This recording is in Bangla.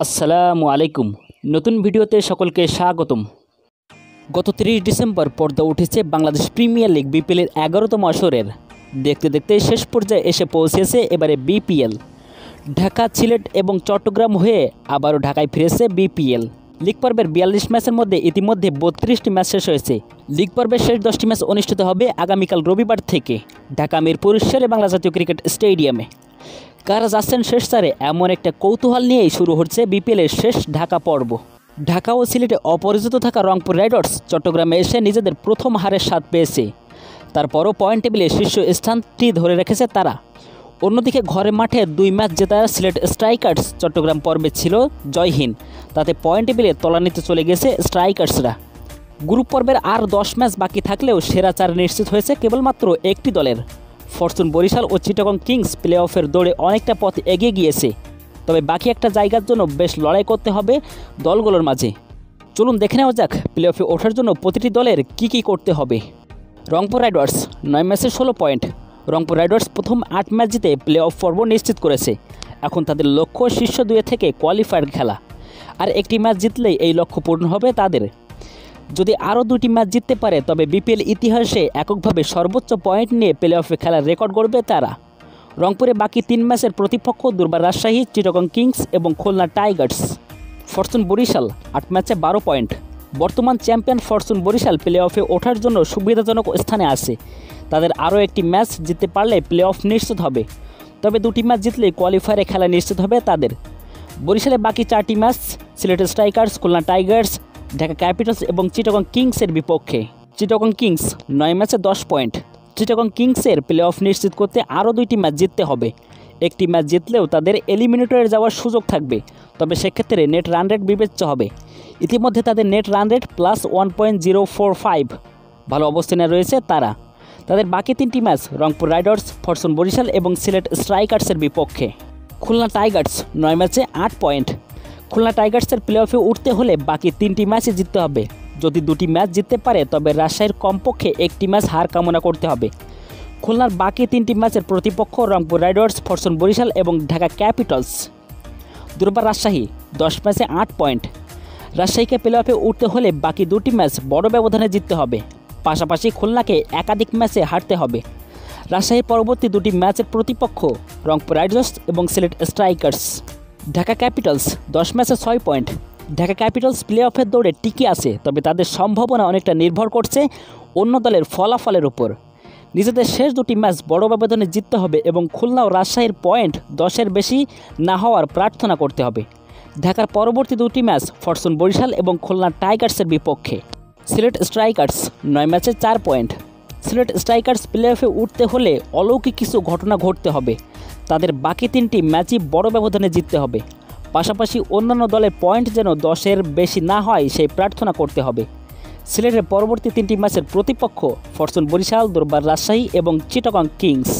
আসসালামু আলাইকুম। নতুন ভিডিওতে সকলকে স্বাগতম। গত 30 ডিসেম্বর পর্দা উঠেছে বাংলাদেশ প্রিমিয়ার লিগ বিপিএলের 11তম আসরের। দেখতে দেখতে শেষ পর্যায়ে এসে পৌঁছেছে এবারে বিপিএল। ঢাকা, সিলেট এবং চট্টগ্রাম হয়ে আবারও ঢাকায় ফিরেছে বিপিএল। লিগ পর্বের 42 ম্যাচের মধ্যে ইতিমধ্যে 32টি ম্যাচ শেষ হয়েছে। লিগ পর্বের শেষ 10টি ম্যাচ অনুষ্ঠিত হবে আগামীকাল রবিবার থেকে ঢাকা মিরপুর শেরে বাংলা জাতীয় ক্রিকেট স্টেডিয়ামে। কারা যাচ্ছেন শেষ চারে, এমন একটা কৌতূহল নিয়েই শুরু হচ্ছে বিপিএলের শেষ ঢাকা পর্ব। ঢাকা ও সিলেটে অপরাজিত থাকা রংপুর রাইডার্স চট্টগ্রামে এসে নিজেদের প্রথম হারের স্বাদ পেয়েছে। তারপরও পয়েন্ট টেবিলে শীর্ষ স্থানটি ধরে রেখেছে তারা। অন্যদিকে ঘরের মাঠে 2 ম্যাচ জেতা সিলেট স্ট্রাইকার্স চট্টগ্রাম পর্বে ছিল জয়হীন। তাতে পয়েন্ট টেবিলে তলানিতে চলে গেছে স্ট্রাইকার্সরা। গ্রুপ পর্বের আর 10 ম্যাচ বাকি থাকলেও সেরা 4 নিশ্চিত হয়েছে কেবলমাত্র একটি দলের। ফরচুন বরিশাল ও চিটাগং কিংস প্লে অফের দৌড়ে অনেকটা পথ এগিয়ে গিয়েছে। তবে বাকি একটা জায়গার জন্য বেশ লড়াই করতে হবে দলগুলোর মাঝে। চলুন দেখে নেওয়া যাক প্লে অফে ওঠার জন্য প্রতিটি দলের কি করতে হবে। রংপুর রাইডার্স 9 ম্যাচে 16 পয়েন্ট। রংপুর রাইডার্স প্রথম 8 ম্যাচ জিতে প্লে অফ পর্ব নিশ্চিত করেছে। এখন তাদের লক্ষ্য শীর্ষ 2 থেকে কোয়ালিফায়ার খেলা। আর একটি ম্যাচ জিতলেই এই লক্ষ্য পূর্ণ হবে তাদের। যদি আরও 2টি ম্যাচ জিততে পারে তবে বিপিএল ইতিহাসে এককভাবে সর্বোচ্চ পয়েন্ট নিয়ে প্লে অফে খেলার রেকর্ড গড়বে তারা। রংপুরে বাকি 3 ম্যাচের প্রতিপক্ষ দুর্বার রাজশাহী, চিটাগং কিংস এবং খুলনা টাইগার্স। ফরচুন বরিশাল 8 ম্যাচে 12 পয়েন্ট। বর্তমান চ্যাম্পিয়ন ফরচুন বরিশাল প্লে অফে ওঠার জন্য সুবিধাজনক স্থানে আছে। তাদের আরও একটি ম্যাচ জিততে পারলে প্লে অফ নিশ্চিত হবে। তবে 2টি ম্যাচ জিতলে কোয়ালিফায়ারে খেলা নিশ্চিত হবে তাদের। বরিশালে বাকি 4টি match Sylhet strikers, Khulna Tigers, Dhaka Capitals এবং চিটাগং কিংসের বিপক্ষে। চিটাগং কিংস 9 ম্যাচে 10 পয়েন্ট। চিটাগং কিংসের প্লে অফ নিশ্চিত করতে আরও 2টি ম্যাচ জিততে হবে। একটি ম্যাচ জিতলেও তাদের এলিমিনেটরে যাওয়ার সুযোগ থাকবে। তবে সেক্ষেত্রে নেট রান রেট বিবেচ্য হবে। ইতিমধ্যে তাদের নেট রান রেট +1.045। ভালো অবস্থানে রয়েছে তারা। তাদের বাকি 3টি match Rangpur Riders, Fortune Barishal এবং সিলেট স্ট্রাইকার্সের বিপক্ষে। খুলনা টাইগার্স 9 ম্যাচে 8 পয়েন্ট। খুলনা টাইগার্সের প্লে অফে উঠতে হলে বাকি 3টি ম্যাচই জিততে হবে। যদি 2টি ম্যাচ জিততে পারে তবে রাজশাহীর কমপক্ষে একটি ম্যাচ হার কামনা করতে হবে। খুলনার বাকি 3টি ম্যাচের প্রতিপক্ষ রংপুর রাইডার্স, ফরচুন বরিশাল এবং ঢাকা ক্যাপিটালস। দুর্বার রাজশাহী 10 ম্যাচে 8 পয়েন্ট। রাজশাহীকে প্লে অফে উঠতে হলে বাকি 2টি ম্যাচ বড় ব্যবধানে জিততে হবে। পাশাপাশি খুলনাকে একাধিক ম্যাচে হারতে হবে। রাজশাহীর পরবর্তী 2টি ম্যাচের প্রতিপক্ষ রংপুর রাইডার্স এবং সিলেট স্ট্রাইকার্স। ঢাকা ক্যাপিটালস 10 ম্যাচে 6 পয়েন্ট। ঢাকা ক্যাপিটালস প্লে অফের দৌড়ে টিকে আছে, তবে তাদের সম্ভাবনা অনেকটা নির্ভর করছে অন্য দলের ফলাফলের উপর। নিজেদের শেষ 2টি ম্যাচ বড় ব্যবধানে জিততে হবে এবং খুলনা ও রাজশাহীর পয়েন্ট 10-এর বেশি না হওয়ার প্রার্থনা করতে হবে। ঢাকার পরবর্তী 2টি ম্যাচ ফরচুন বরিশাল এবং খুলনা টাইগার্সের বিপক্ষে। সিলেট স্ট্রাইকার্স 9 ম্যাচে 4 পয়েন্ট। সিলেট স্ট্রাইকার্স প্লে অফে উঠতে হলে অলৌকিক কিছু ঘটনা ঘটতে হবে। তাদের বাকি 3টি ম্যাচই বড় ব্যবধানে জিততে হবে। পাশাপাশি অন্যান্য দলের পয়েন্ট যেন 10-এর বেশি না হয় সেই প্রার্থনা করতে হবে। সিলেটের পরবর্তী 3টি ম্যাচের প্রতিপক্ষ ফরচুন বরিশাল, দুর্বার রাজশাহী এবং চিটাগং কিংস।